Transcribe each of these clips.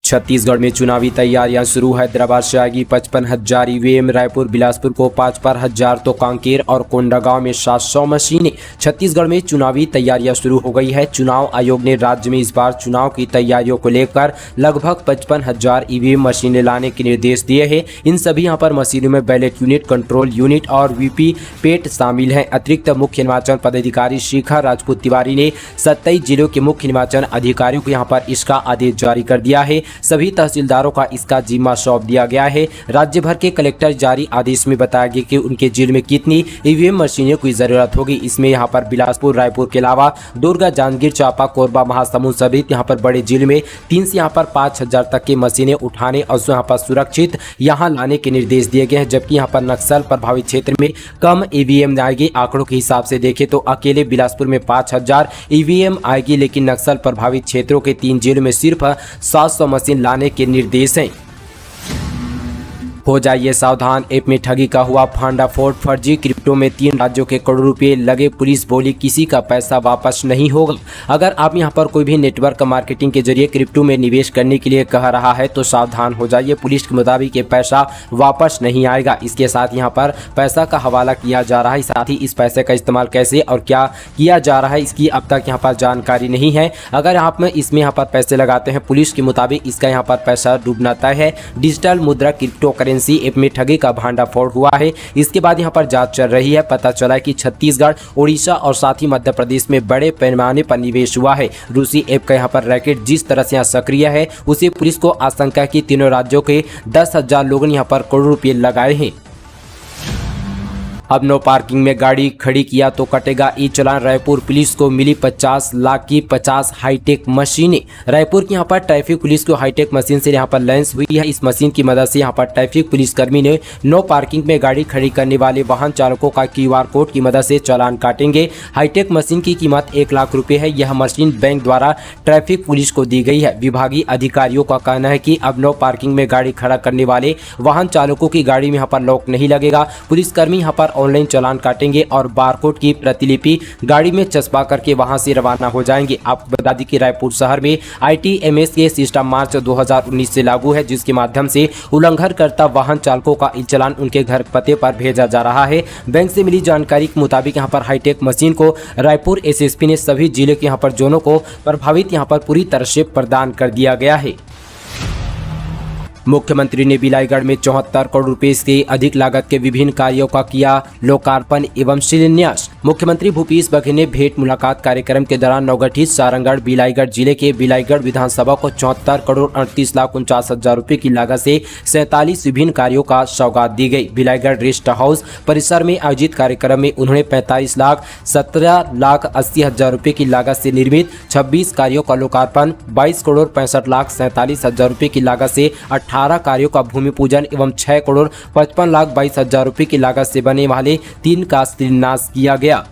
छत्तीसगढ़ में चुनावी तैयारियां शुरू। हैदराबाद से आएगी 55,000 ईवीएम। रायपुर बिलासपुर को 5,000 तो कांकेर और कोंडागांव में 700 मशीनें। छत्तीसगढ़ में चुनावी तैयारियां शुरू हो गई है। चुनाव आयोग ने राज्य में इस बार चुनाव की तैयारियों को लेकर लगभग 55,000 ईवीएम मशीनें लाने के निर्देश दिए हैं। इन सभी यहां पर मशीनों में बैलेट यूनिट, कंट्रोल यूनिट और वीवीपैट शामिल हैं। अतिरिक्त मुख्य निर्वाचन पदाधिकारी शिखा राजपूत तिवारी ने 27 जिलों के मुख्य निर्वाचन अधिकारियों को यहां पर इसका आदेश जारी कर दिया है। सभी तहसीलदारों का इसका जिम्मा सौंप दिया गया है। राज्य भर के कलेक्टर जारी आदेश में बताया गया कि उनके जिले में कितनी ईवीएम मशीनों की जरूरत होगी। इसमें यहां पर बिलासपुर, रायपुर के अलावा दुर्ग, जांजगीर चांपा, कोरबा, महासमुंद सहित यहां पर बड़े जिले में 3 से यहां पर 5,000 तक की मशीनें उठाने और यहां पर सुरक्षित यहां लाने के निर्देश दिए गए हैं। जबकि यहां पर नक्सल प्रभावित क्षेत्र में कम ईवीएम आएगी। आंकड़ों के हिसाब से देखें तो अकेले बिलासपुर में 5,000 ईवीएम आएगी, लेकिन नक्सल प्रभावित क्षेत्रों के 3 जिलों में सिर्फ 700 मशीन लाने के निर्देश हैं। हो जाइए सावधान, ऐप में ठगी का हुआ फांडाफोड़। फर्जी क्रिप्टो में 3 राज्यों के करोड़ों रुपए लगे। पुलिस बोली किसी का पैसा वापस नहीं होगा। अगर आप यहां पर कोई भी नेटवर्क मार्केटिंग के जरिए क्रिप्टो में निवेश करने के लिए कह रहा है तो सावधान हो जाइए। पुलिस के मुताबिक ये पैसा वापस नहीं आएगा। इसके साथ यहां पर पैसा का हवाला किया जा रहा है। साथ ही इस पैसे का इस्तेमाल कैसे और क्या किया जा रहा है इसकी अब तक यहाँ पर जानकारी नहीं है। अगर आप में इसमें यहाँ पर पैसे लगाते हैं, पुलिस के मुताबिक इसका यहाँ पर पैसा डूबना तय है। डिजिटल मुद्रा क्रिप्टो करेंसी ऐप में ठगी का भांडाफोड़ हुआ है। इसके बाद यहां पर जांच चल रही है। पता चला कि छत्तीसगढ़, उड़ीसा और साथ ही मध्य प्रदेश में बड़े पैमाने पर निवेश हुआ है। रूसी ऐप का यहां पर रैकेट जिस तरह से यहां सक्रिय है, उसे पुलिस को आशंका कि तीनों राज्यों के 10,000 लोगों ने यहां पर करोड़ों रुपए लगाए हैं। अब नो पार्किंग में गाड़ी खड़ी किया तो कटेगा ई चालान। रायपुर पुलिस को मिली 50 लाख की 50 हाईटेक मशीनें। रायपुर की यहाँ पर ट्रैफिक पुलिस को हाईटेक मशीन से यहाँ पर लैंस हुई है। इस मशीन की मदद से यहाँ पर ट्रैफिक पुलिसकर्मी ने नो पार्किंग में गाड़ी खड़ी करने वाले वाहन चालकों का QR कोड की मदद से चालान काटेंगे। हाईटेक मशीन की कीमत 1 लाख रुपए है। यह मशीन बैंक द्वारा ट्रैफिक पुलिस को दी गई है। विभागीय अधिकारियों का कहना है कि अब नो पार्किंग में गाड़ी खड़ा करने वाले वाहन चालकों की गाड़ी में यहाँ पर लॉक नहीं लगेगा। पुलिसकर्मी यहाँ पर ऑनलाइन चालान काटेंगे और बारकोड की प्रतिलिपि गाड़ी में चस्पा करके वहां से रवाना हो जाएंगे। आपको बता दें कि रायपुर शहर में ITMS के सिस्टम मार्च 2019 से लागू है, जिसके माध्यम से उल्लंघन करता वाहन चालकों का ई चालान उनके घर पते पर भेजा जा रहा है। बैंक से मिली जानकारी के मुताबिक यहाँ पर हाईटेक मशीन को रायपुर SSP ने सभी जिले के यहाँ पर जोनों को प्रभावित यहाँ पर पूरी तरह से प्रदान कर दिया गया है। मुख्यमंत्री ने बिलाईगढ़ में 74 करोड़ रुपए से अधिक लागत के विभिन्न कार्यों का किया लोकार्पण एवं शिलान्यास। मुख्यमंत्री भूपेश बघेल ने भेंट मुलाकात कार्यक्रम के दौरान नवगठित सारंगढ़ बिलाईगढ़ जिले के बिलाईगढ़ विधानसभा को 74 करोड़ 38,49,000 रुपए की लागत से 47 विभिन्न कार्यों का सौगात दी गई। बिलाईगढ़ रेस्ट हाउस परिसर में आयोजित कार्यक्रम में उन्होंने 45,17,80,000 रुपए की लागत से निर्मित 26 कार्यों का लोकार्पण, 22 करोड़ 65,47,000 रुपए की लागत से 18 कार्यों का भूमि पूजन एवं 6 करोड़ 55,22,000 रुपए की लागत से बने वाले 3 का शिलान्यास किया गया।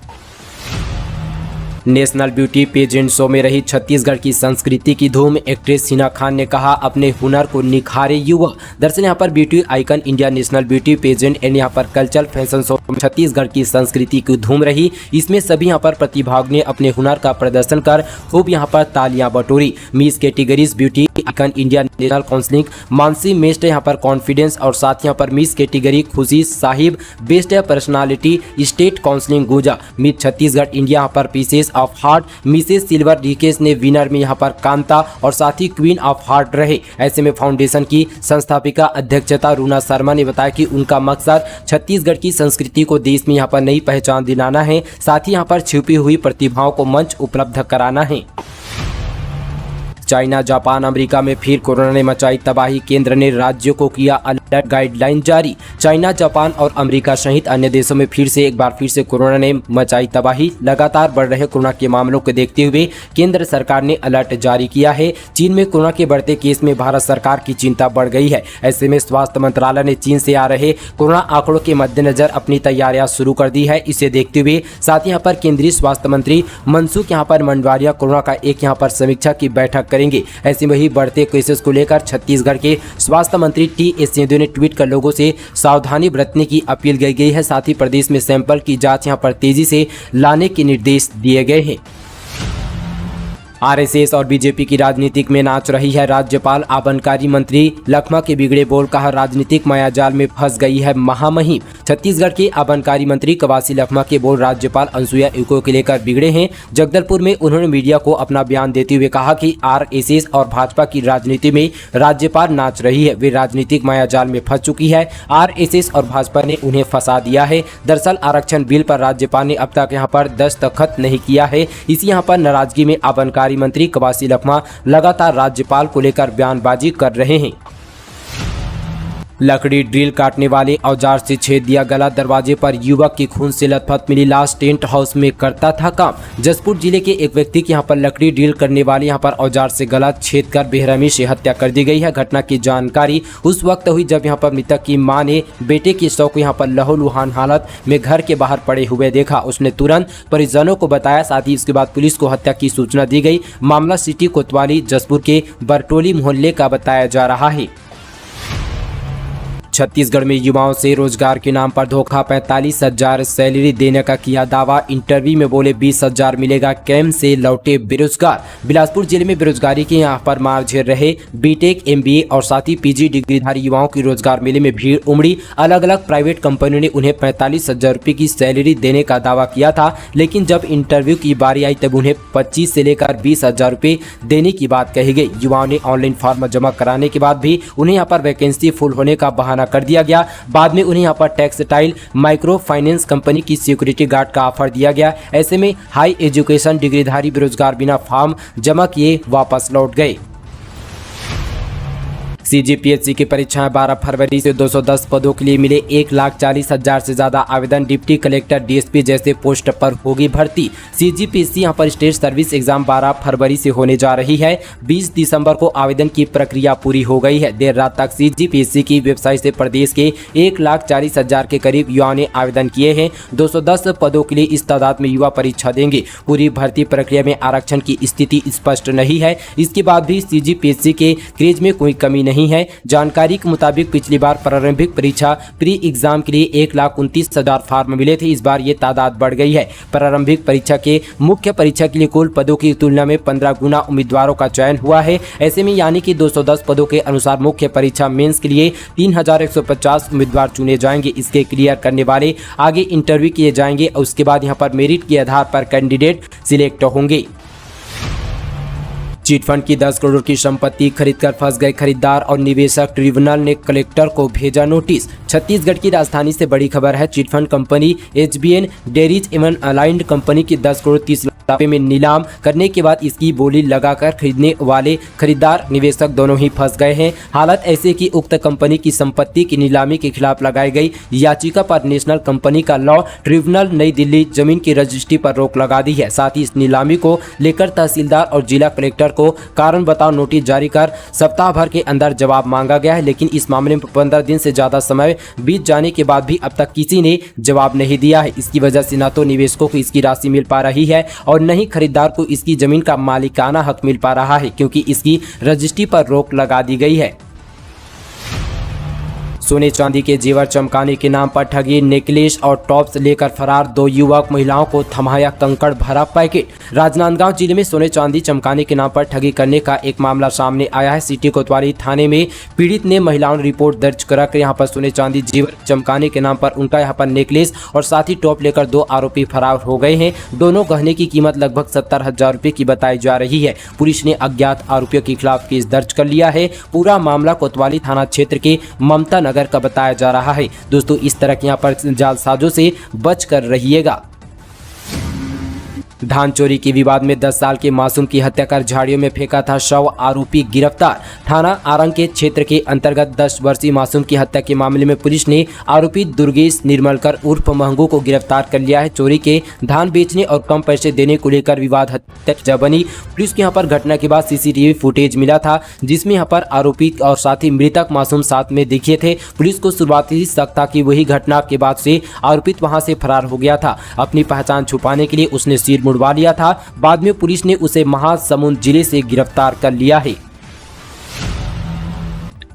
नेशनल ब्यूटी पेजेंट शो में रही छत्तीसगढ़ की संस्कृति की धूम। एक्ट्रेस हिना खान ने कहा अपने हुनर को निखारे युवा। दरअसल यहाँ पर beauty icon India national beauty pageant and यहाँ पर कल्चरल फैशन शो में छत्तीसगढ़ की संस्कृति की धूम रही। इसमें सभी यहाँ पर प्रतिभागियों ने अपने हुनर का प्रदर्शन कर खूब यहाँ पर तालियां बटोरी। Miss categories beauty icon India national counselling Mansi best यहाँ पर कॉन्फिडेंस और साथ यहाँ पर miss category Khushi Sahib best personality state counselling गुजा। मिस छत्तीसगढ़ इंडिया यहाँ पर pieces of heart Mrs silver डीकेस ने विनर में यहाँ पर कांता और साथ ही क्वीन ऑफ हार्ट रहे। ऐसे में फाउंडेशन की संस्थापिका अध्यक्षता रूना शर्मा ने बताया कि उनका मकसद छत्तीसगढ़ की संस्कृति को देश में यहाँ पर नई पहचान दिलाना है, साथ ही यहाँ पर छुपी हुई प्रतिभाओं को मंच उपलब्ध कराना है। चाइना, जापान, अमेरिका में फिर कोरोना ने मचाई तबाही। केंद्र ने राज्यों को किया अलर्ट गाइडलाइन जारी। चाइना, जापान और अमेरिका सहित अन्य देशों में फिर से कोरोना ने मचाई तबाही। लगातार बढ़ रहे कोरोना के मामलों को देखते हुए केंद्र सरकार ने अलर्ट जारी किया है। चीन में कोरोना के बढ़ते केस में भारत सरकार की चिंता बढ़ गई है। ऐसे में स्वास्थ्य मंत्रालय ने चीन से आ रहे कोरोना आंकड़ों के मद्देनजर अपनी तैयारियां शुरू कर दी है। इसे देखते हुए साथ ही यहाँ पर केंद्रीय स्वास्थ्य मंत्री मनसुख यहाँ पर मंडवारिया कोरोना का एक यहाँ पर समीक्षा की बैठक करेंगे। ऐसे में ही बढ़ते केसेस को लेकर छत्तीसगढ़ के स्वास्थ्य मंत्री टी.एस. सिंहदेव ने ट्वीट कर लोगों से सावधानी बरतने की अपील की गई है। साथ ही प्रदेश में सैंपल की जांच यहां पर तेजी से लाने के निर्देश दिए गए हैं। आरएसएस और बीजेपी की राजनीतिक में नाच रही है राज्यपाल। आबकारी मंत्री लखमा के बिगड़े बोल कहा राजनीतिक मायाजाल में फंस गई है महामहिम। छत्तीसगढ़ के आबकारी मंत्री कवासी लखमा के बोल राज्यपाल अनुसुईया उइके के लेकर बिगड़े हैं। जगदलपुर में उन्होंने मीडिया को अपना बयान देते हुए कहा कि आरएसएस और भाजपा की राजनीति में राज्यपाल नाच रही है। वे राजनीतिक मायाजाल में फंस चुकी है। आरएसएस और भाजपा ने उन्हें फंसा दिया है। दरअसल आरक्षण बिल पर राज्यपाल ने अब तक यहाँ पर दस्तखत नहीं किया है। इसी यहाँ पर नाराजगी में आबकारी मंत्री कवासी लखमा लगातार राज्यपाल को लेकर बयानबाजी कर रहे हैं। लकड़ी ड्रिल काटने वाले औजार से छेद दिया गला। दरवाजे पर युवक की खून से लथपथ मिली लाश। टेंट हाउस में करता था काम। जसपुर जिले के एक व्यक्ति की यहां पर लकड़ी ड्रिल करने वाले यहां पर औजार से गला छेद कर बेरहमी से हत्या कर दी गई है। घटना की जानकारी उस वक्त हुई जब यहां पर मृतक की मां ने बेटे के शव को यहां पर लहूलुहान हालत में घर के बाहर पड़े हुए देखा। उसने तुरंत परिजनों को बताया। साथ ही इसके बाद पुलिस को हत्या की सूचना दी गई। मामला सिटी कोतवाली जसपुर के बरटोली मोहल्ले का बताया जा रहा है। छत्तीसगढ़ में युवाओं से रोजगार के नाम पर धोखा। 45,000 सैलरी देने का किया दावा। इंटरव्यू में बोले 20,000 मिलेगा। कैंप से लौटे बेरोजगार। बिलासपुर जिले में बेरोजगारी के यहां पर मार झेल रहे बीटेक, एमबीए और साथ ही पीजी डिग्रीधारी युवाओं की रोजगार मेले में भीड़ उमड़ी। अलग अलग प्राइवेट कंपनियों ने उन्हें 45,000 रुपये की सैलरी देने का दावा किया था, लेकिन जब इंटरव्यू की बारी आई तब उन्हें 25 से लेकर 20,000 रुपये देने की बात कही गई। युवाओं ने ऑनलाइन फॉर्म जमा कराने के बाद भी उन्हें यहाँ पर वैकेंसी फुल होने का बहाना कर दिया गया। बाद में उन्हें यहाँ पर टेक्सटाइल माइक्रो फाइनेंस कंपनी की सिक्योरिटी गार्ड का ऑफर दिया गया। ऐसे में हाई एजुकेशन डिग्रीधारी बेरोजगार बिना फॉर्म जमा किए वापस लौट गए। सीजीपीएससी की परीक्षाएं 12 फरवरी से 210 पदों के लिए मिले 1,40,000 से ज्यादा आवेदन। डिप्टी कलेक्टर, डीएसपी जैसे पोस्ट पर होगी भर्ती। सीजीपीएससी यहां पर स्टेट सर्विस एग्जाम 12 फरवरी से होने जा रही है। 20 दिसंबर को आवेदन की प्रक्रिया पूरी हो गई है। देर रात तक सीजीपीएससी की वेबसाइट से प्रदेश के 1,40,000 के करीब युवाओं ने आवेदन किए हैं। 210 पदों के लिए इस तादाद में युवा परीक्षा देंगे। पूरी भर्ती प्रक्रिया में आरक्षण की स्थिति स्पष्ट नहीं है। इसके बाद भी सीजीपीएससी के क्रेज में कोई कमी नहीं है। जानकारी के मुताबिक पिछली बार प्रारंभिक परीक्षा प्री एग्जाम के लिए 1,29,000 फॉर्म मिले थे। इस बार ये तादाद बढ़ गई है। प्रारंभिक परीक्षा के मुख्य परीक्षा के लिए कुल पदों की तुलना में 15 गुना उम्मीदवारों का चयन हुआ है। ऐसे में यानी कि 210 पदों के अनुसार मुख्य परीक्षा मेंस के लिए 3,150 उम्मीदवार चुने जाएंगे। इसके क्लियर करने वाले आगे इंटरव्यू किए जाएंगे। उसके बाद यहाँ पर मेरिट के आधार पर कैंडिडेट सिलेक्ट होंगे। चिटफंड की 10 करोड़ की संपत्ति खरीदकर फंस गए खरीदार और निवेशक। ट्रिब्यूनल ने कलेक्टर को भेजा नोटिस। छत्तीसगढ़ की राजधानी से बड़ी खबर है। चिटफंड कंपनी एचबीएन डेयरीज एवं अलाइंड कंपनी की 10 करोड़ 30 लाख रुपए में नीलाम करने के बाद इसकी बोली लगाकर खरीदने वाले खरीदार निवेशक दोनों ही फंस गए हैं। हालत ऐसे कि उक्त कंपनी की संपत्ति की नीलामी के खिलाफ लगाई गई याचिका पर नेशनल कंपनी का लॉ ट्रिब्यूनल नई दिल्ली जमीन की रजिस्ट्री पर रोक लगा दी है। साथ ही इस नीलामी को लेकर तहसीलदार और जिला कलेक्टर को कारण बताओ नोटिस जारी कर सप्ताह भर के अंदर जवाब मांगा गया है। लेकिन इस मामले में 15 दिन से ज्यादा समय बीत जाने के बाद भी अब तक किसी ने जवाब नहीं दिया है। इसकी वजह से न तो निवेशकों को इसकी राशि मिल पा रही है और न ही खरीदार को इसकी जमीन का मालिकाना हक मिल पा रहा है, क्योंकि इसकी रजिस्ट्री पर रोक लगा दी गई है। सोने चांदी के जेवर चमकाने के नाम पर ठगी। नेकलेस और टॉप्स लेकर फरार 2 युवक। महिलाओं को थमाया कंकड़ भरा पैकेट। राजनांदगांव जिले में सोने चांदी चमकाने के नाम पर ठगी करने का एक मामला सामने आया है। सिटी कोतवाली थाने में पीड़ित ने महिलाओं ने रिपोर्ट दर्ज कराकर यहाँ पर सोने चांदी जेवर चमकाने के नाम पर उनका यहाँ पर नेकलेस और साथ ही टॉप लेकर 2 आरोपी फरार हो गए हैं। दोनों गहने की कीमत लगभग 70,000 रुपये की बताई जा रही है। पुलिस ने अज्ञात आरोपियों के खिलाफ केस दर्ज कर लिया है। पूरा मामला कोतवाली थाना क्षेत्र के ममता नगर का बताया जा रहा है। दोस्तों, इस तरह के यहाँ पर जालसाजों से बच कर रहिएगा। धान चोरी के विवाद में 10 साल के मासूम की हत्या कर झाड़ियों में फेंका था शव। आरोपी गिरफ्तार। थाना आरंग के क्षेत्र के अंतर्गत 10 वर्षीय मासूम की हत्या के मामले में पुलिस ने आरोपी दुर्गेश निर्मलकर उर्फ महंगू को गिरफ्तार कर लिया है। चोरी के धान बेचने और कम पैसे देने को लेकर विवाद हत्या बनी। पुलिस के यहाँ पर घटना के बाद सीसीटीवी फुटेज मिला था, जिसमें यहाँ पर आरोपी और साथ ही मृतक मासूम साथ में दिखे थे। पुलिस को शुरुआती शक था कि वही घटना के बाद से आरोपित वहां से फरार हो गया था। अपनी पहचान छुपाने के लिए उसने सिर मुड़वा लिया था। बाद में पुलिस ने उसे महासमुंद जिले से गिरफ्तार कर लिया है।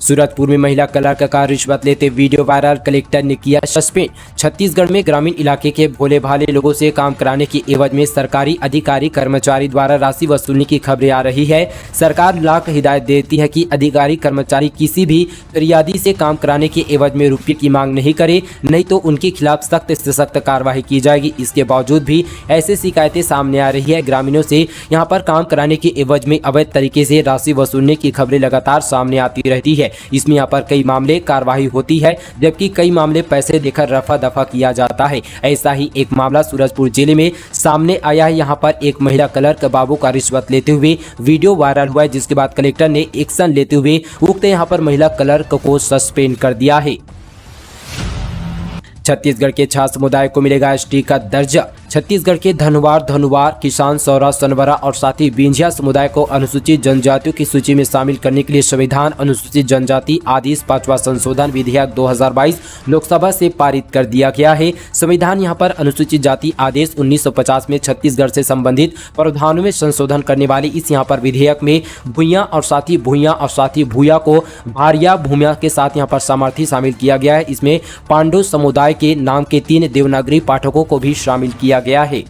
सूरजपुर में महिला क्लर्क का रिश्वत लेते वीडियो वायरल, कलेक्टर ने किया सस्पेंड। छत्तीसगढ़ में ग्रामीण इलाके के भोले भाले लोगों से काम कराने की एवज में सरकारी अधिकारी कर्मचारी द्वारा राशि वसूलने की खबरें आ रही है। सरकार लाख हिदायत देती है कि अधिकारी कर्मचारी किसी भी फरियादी से काम कराने के एवज में रुपये की मांग नहीं करे, नहीं तो उनके खिलाफ सख्त से सख्त कार्रवाई की जाएगी। इसके बावजूद भी ऐसी शिकायतें सामने आ रही है। ग्रामीणों से यहाँ पर काम कराने के एवज में अवैध तरीके से राशि वसूलने की खबरें लगातार सामने आती रहती है। इसमें यहाँ पर कई मामले कार्रवाई होती है, जबकि कई मामले पैसे देकर रफा दफा किया जाता है। ऐसा ही एक मामला सूरजपुर जिले में सामने आया है। यहाँ पर एक महिला क्लर्क बाबू का रिश्वत लेते हुए वीडियो वायरल हुआ है, जिसके बाद कलेक्टर ने एक्शन लेते हुए उक्त यहाँ पर महिला क्लर्क को सस्पेंड कर दिया है। छत्तीसगढ़ के छात्र समुदाय को मिलेगा एसटी का दर्जा। छत्तीसगढ़ के धनुवार, किसान, सौरा, सनवरा और साथ ही विंध्या समुदाय को अनुसूचित जनजातियों की सूची में शामिल करने के लिए संविधान अनुसूचित जनजाति आदेश 5वां संशोधन विधेयक 2022 लोकसभा से पारित कर दिया गया है। संविधान यहां पर अनुसूचित जाति आदेश 1950 में छत्तीसगढ़ से संबंधित प्रावधानों में संशोधन करने वाली इस यहाँ पर विधेयक में भुइयां और साथ ही भूया को भारिया भूमिया के साथ यहाँ पर सामर्थ्य शामिल किया गया है। इसमें पांडु समुदाय के नाम के 3 देवनागरी पाठकों को भी शामिल किया गया है।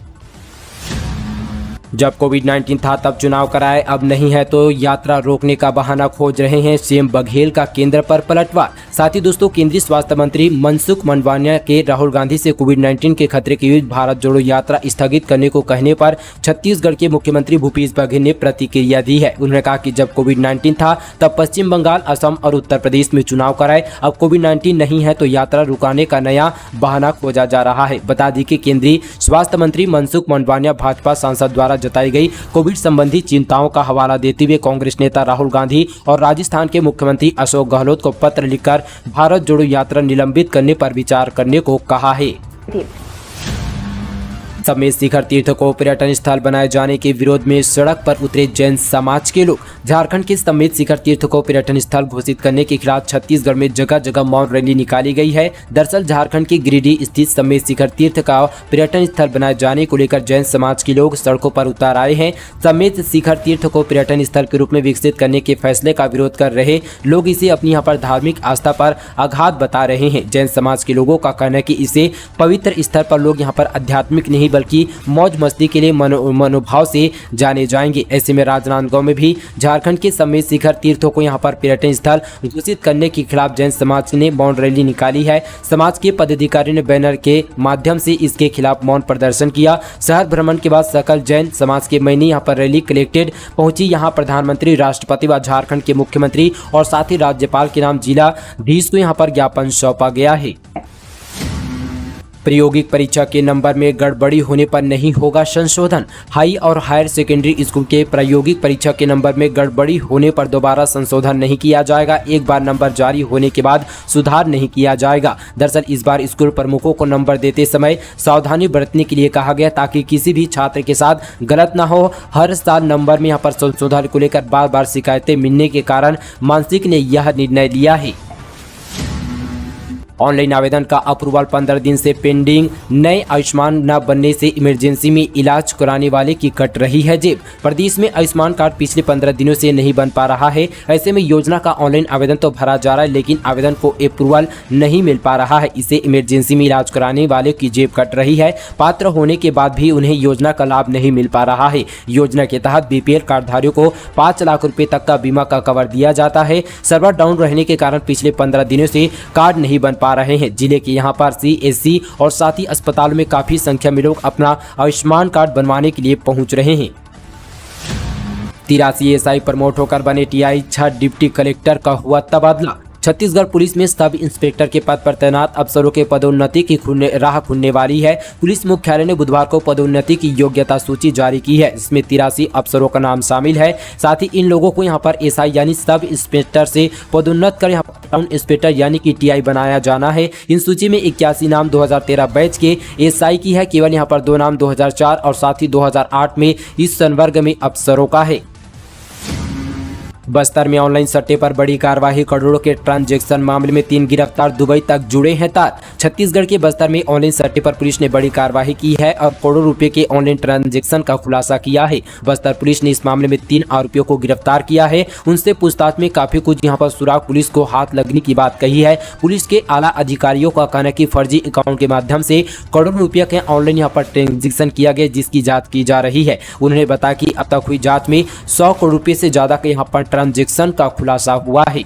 जब कोविड-19 था तब चुनाव कराए, अब नहीं है तो यात्रा रोकने का बहाना खोज रहे हैं सीएम बघेल का केंद्र पर पलटवार। साथ ही दोस्तों, केंद्रीय स्वास्थ्य मंत्री मनसुख मंडाविया के राहुल गांधी से कोविड-19 के खतरे के बीच भारत जोड़ो यात्रा स्थगित करने को कहने पर छत्तीसगढ़ के मुख्यमंत्री भूपेश बघेल ने प्रतिक्रिया दी है। उन्होंने कहा कि जब कोविड-19 था तब पश्चिम बंगाल, असम और उत्तर प्रदेश में चुनाव कराए, अब कोविड-19 नहीं है तो यात्रा रुकाने का नया बहाना खोजा जा रहा है। बता दी कि केंद्रीय स्वास्थ्य मंत्री मनसुख मंडाविया भाजपा सांसद द्वारा जताई गई कोविड संबंधी चिंताओं का हवाला देते हुए कांग्रेस नेता राहुल गांधी और राजस्थान के मुख्यमंत्री अशोक गहलोत को पत्र लिखकर भारत जोड़ो यात्रा निलंबित करने पर विचार करने को कहा है। समेत शिखर तीर्थ को पर्यटन स्थल बनाए जाने के विरोध में सड़क पर उतरे जैन समाज के लोग। झारखंड के समेत शिखर तीर्थ को पर्यटन स्थल घोषित करने के खिलाफ छत्तीसगढ़ में जगह जगह मौन रैली निकाली गई है। दरअसल झारखंड के गिरिडीह स्थित समेत शिखर तीर्थ का पर्यटन स्थल बनाए जाने को लेकर जैन समाज के लोग सड़कों पर उतर आए हैं। समेत शिखर तीर्थ को पर्यटन स्थल के रूप में विकसित करने के फैसले का विरोध कर रहे लोग इसे अपनी यहाँ पर धार्मिक आस्था पर आघात बता रहे हैं। जैन समाज के लोगों का कहना है कि इसे पवित्र स्थल पर लोग यहाँ पर आध्यात्मिक नहीं बल्कि मौज मस्ती के लिए मनोभाव से जाने जाएंगे। ऐसे में राजनांदगांव में भी झारखंड के समेत शिखर तीर्थों को यहां पर पर्यटन स्थल घोषित करने के खिलाफ जैन समाज ने मौन रैली निकाली है। समाज के पदाधिकारी ने बैनर के माध्यम से इसके खिलाफ मौन प्रदर्शन किया। शहर भ्रमण के बाद सकल जैन समाज के महीने यहां पर रैली कलेक्टेड पहुंची। यहां प्रधानमंत्री, राष्ट्रपति व झारखंड के मुख्यमंत्री और साथ ही राज्यपाल के नाम जिलाधीश को यहां पर ज्ञापन सौंपा गया है। प्रायोगिक परीक्षा के नंबर में गड़बड़ी होने पर नहीं होगा संशोधन। हाई और हायर सेकेंडरी स्कूल के प्रायोगिक परीक्षा के नंबर में गड़बड़ी होने पर दोबारा संशोधन नहीं किया जाएगा। एक बार नंबर जारी होने के बाद सुधार नहीं किया जाएगा। दरअसल इस बार स्कूल प्रमुखों को नंबर देते समय सावधानी बरतने के लिए कहा गया ताकि किसी भी छात्र के साथ गलत ना हो। हर साल नंबर में यहाँ पर संशोधन को लेकर बार बार शिकायतें मिलने के कारण मानसिक ने यह निर्णय लिया है। ऑनलाइन आवेदन का अप्रूवल 15 दिन से पेंडिंग। नए आयुष्मान न बनने से इमरजेंसी में इलाज कराने वाले की कट रही है जेब। प्रदेश में आयुष्मान कार्ड पिछले 15 दिनों से नहीं बन पा रहा है। ऐसे में योजना का ऑनलाइन आवेदन तो भरा जा रहा है, लेकिन आवेदन को अप्रूवल नहीं मिल पा रहा है। इससे इमरजेंसी में इलाज कराने वाले की जेब कट रही है। पात्र होने के बाद भी उन्हें योजना का लाभ नहीं मिल पा रहा है। योजना के तहत बीपीएल कार्डधारियों को 5 लाख रुपए तक का बीमा का कवर दिया जाता है। सर्वर डाउन रहने के कारण पिछले 15 दिनों से कार्ड नहीं बन पा रहे हैं। जिले के यहां पर सीएससी और साथ ही अस्पतालों में काफी संख्या में लोग अपना आयुष्मान कार्ड बनवाने के लिए पहुंच रहे हैं। 83 एसआई प्रमोट होकर बने टीआई, 6 डिप्टी कलेक्टर का हुआ तबादला। छत्तीसगढ़ पुलिस में सब इंस्पेक्टर के पद पर तैनात अफसरों के पदोन्नति की राह खुलने वाली है। पुलिस मुख्यालय ने बुधवार को पदोन्नति की योग्यता सूची जारी की है। इसमें 83 अफसरों का नाम शामिल है। साथ ही इन लोगों को यहां पर एसआई यानी सब इंस्पेक्टर से पदोन्नत कर यहां पर टाउन इंस्पेक्टर यानी कि टीआई बनाया जाना है। इन सूची में 81 नाम 2013 बैच के एसआई की है। केवल यहाँ पर 2 नाम 2004 और साथ ही 2008 में इस संवर्ग में अफसरों का है। बस्तर में ऑनलाइन सट्टे पर बड़ी कार्रवाई, करोड़ों के ट्रांजैक्शन मामले में 3 गिरफ्तार, दुबई तक जुड़े हैं तार। छत्तीसगढ़ के बस्तर में ऑनलाइन सट्टे पर पुलिस ने बड़ी कार्रवाई की है और करोड़ों रुपए के ऑनलाइन ट्रांजैक्शन का खुलासा किया है। बस्तर पुलिस ने इस मामले में 3 आरोपियों को गिरफ्तार किया है। उनसे पूछताछ में काफी कुछ यहां पर सुराग पुलिस को हाथ लगने की बात कही है। पुलिस के आला अधिकारियों का कहना है कि फर्जी अकाउंट के माध्यम से करोड़ों रुपये के ऑनलाइन यहां पर ट्रांजैक्शन किया गया, जिसकी जाँच की जा रही है। उन्होंने बताया कि अब तक हुई जाँच में 100 करोड़ रुपये से ज्यादा के यहाँ पर ट्रांजैक्शन का खुलासा हुआ है।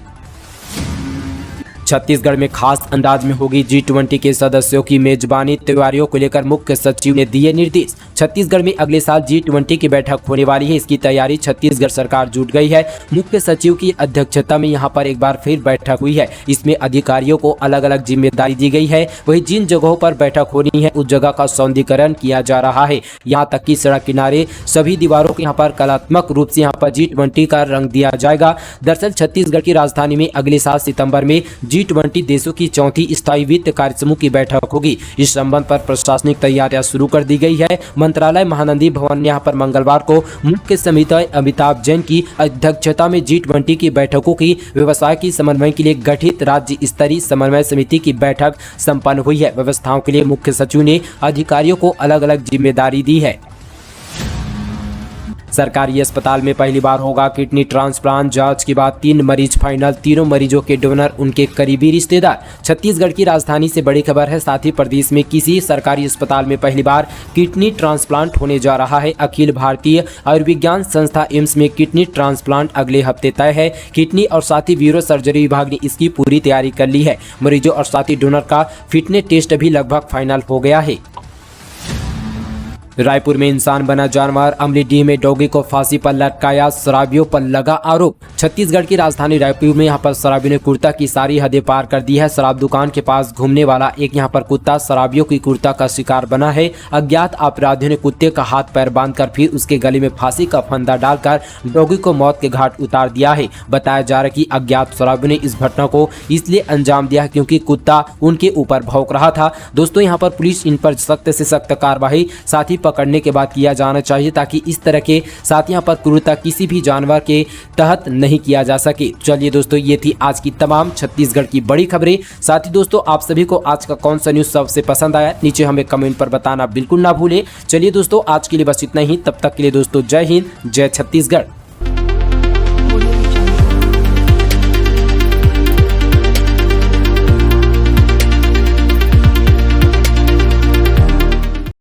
छत्तीसगढ़ में खास अंदाज में होगी G20 के सदस्यों की मेजबानी, तैयारियों को लेकर मुख्य सचिव ने दिए निर्देश। छत्तीसगढ़ में अगले साल G20 की बैठक होने वाली है, इसकी तैयारी छत्तीसगढ़ सरकार जुट गई है। मुख्य सचिव की अध्यक्षता में यहां पर एक बार फिर बैठक हुई है। इसमें अधिकारियों को अलग अलग जिम्मेदारी दी गई है। वहीं जिन जगहों पर बैठक होनी है उस जगह का सौंदर्यीकरण किया जा रहा है। यहाँ तक कि सड़क किनारे सभी दीवारों को यहाँ पर कलात्मक रूप से यहाँ पर G20 का रंग दिया जाएगा। दरअसल छत्तीसगढ़ की राजधानी में अगले साल सितंबर में G20 देशों की चौथी स्थायी वित्त कार्यसमूह की बैठक होगी। इस संबंध पर प्रशासनिक तैयारियां शुरू कर दी गई है। मंत्रालय महानंदी भवन ने यहाँ पर मंगलवार को मुख्य समिति अमिताभ जैन की अध्यक्षता में G20 की बैठकों की व्यवस्था की समन्वय के लिए गठित राज्य स्तरीय समन्वय समिति की बैठक संपन्न हुई है। व्यवस्थाओं के लिए मुख्य सचिव ने अधिकारियों को अलग अलग जिम्मेदारी दी है। सरकारी अस्पताल में पहली बार होगा किडनी ट्रांसप्लांट, जांच के बाद 3 मरीज फाइनल, तीनों मरीजों के डोनर उनके करीबी रिश्तेदार। छत्तीसगढ़ की राजधानी से बड़ी खबर है। साथ ही प्रदेश में किसी सरकारी अस्पताल में पहली बार किडनी ट्रांसप्लांट होने जा रहा है। अखिल भारतीय आयुर्विज्ञान संस्था एम्स में किडनी ट्रांसप्लांट अगले हफ्ते तय है। किडनी और साथ ही न्यूरो सर्जरी विभाग ने इसकी पूरी तैयारी कर ली है। मरीजों और साथ ही डोनर का फिटनेस टेस्ट भी लगभग फाइनल हो गया है। रायपुर में इंसान बना जानवर, अमलीडीह में डॉगी को फांसी पर लटकाया, शराबियों पर लगा आरोप। छत्तीसगढ़ की राजधानी रायपुर में यहां पर शराबियों ने कुर्ता की सारी हदें पार कर दी है। शराब दुकान के पास घूमने वाला एक यहां पर कुत्ता शराबियों की कुर्ता का शिकार बना है। अज्ञात अपराधियों ने कुत्ते का हाथ पैर बांधकर फिर उसके गले में फांसी का फंदा डालकर डॉगी को मौत के घाट उतार दिया है। बताया जा रहा है कि अज्ञात शराबियों ने इस घटना को इसलिए अंजाम दिया क्योंकि कुत्ता उनके ऊपर भौंक रहा था। दोस्तों, यहाँ पर पुलिस इन पर सख्त से सख्त कार्रवाई साथ ही पकड़ने के बाद किया जाना चाहिए, ताकि इस तरह के साथ यहाँ पर क्रूरता किसी भी जानवर के तहत नहीं किया जा सके। चलिए दोस्तों, ये थी आज की तमाम छत्तीसगढ़ की बड़ी खबरें। साथ ही दोस्तों, आप सभी को आज का कौन सा न्यूज सबसे पसंद आया नीचे हमें कमेंट पर बताना बिल्कुल ना भूलें। चलिए दोस्तों, आज के लिए बस इतना ही। तब तक के लिए दोस्तों, जय हिंद, जय छत्तीसगढ़।